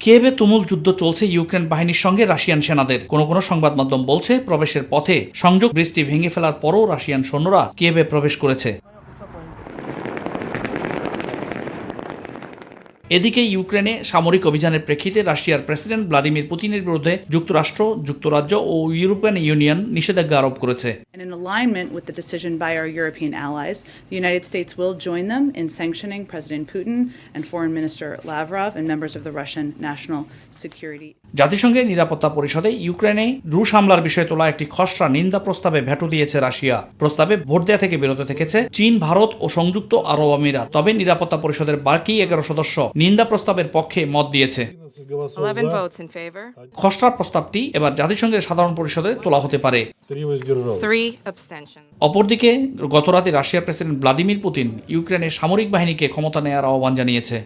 কিয়েভে তুমুল যুদ্ধ চলছে ইউক্রেন বাহিনীর সঙ্গে রাশিয়ান সেনাদের। কোনো সংবাদ মাধ্যম বলছে প্রবেশের পথে সংযোগ ব্রিজটি ভেঙে ফেলার পরও রাশিয়ান সৈন্যরা কিয়েভে প্রবেশ করেছে। এদিকে ইউক্রেনে সামরিক অভিযানের প্রেক্ষিতে রাশিয়ার প্রেসিডেন্ট ভ্লাদিমির পুতিনের বিরুদ্ধে যুক্তরাষ্ট্র, যুক্তরাজ্য ও ইউরোপিয়ান ইউনিয়ন নিষেধাজ্ঞা আরোপ করেছে। In alignment with the decision by our European allies, the United States will join them in sanctioning President Putin and Foreign Minister Lavrov and members of the Russian National Security. জাতিসংঘের নিরাপত্তা পরিষদে ইউক্রেনে রুশ হামলার বিষয়ে তোলা একটি খসড়া নিন্দা প্রস্তাবে ভেটো দিয়েছে রাশিয়া। প্রস্তাবে ভোট দেওয়া থেকে বিরত থেকেছে চীন, ভারত ও সংযুক্ত আরব আমিরাত। তবে নিরাপত্তা পরিষদের বাকি 11 সদস্য নিন্দা প্রস্তাবের পক্ষে মত দিয়েছে। 11 votes in favor. খসড়া প্রস্তাবটি এবার জাতিসংঘের সাধারণ পরিষদে তোলা হতে পারে। 3 abstentions. অপরদিকে গতরাতে রাশিয়ার প্রেসিডেন্ট ভ্লাদিমির পুতিন ইউক্রেনের সামরিক বাহিনীকে ক্ষমতা নেওয়ার আহ্বান জানিয়েছে।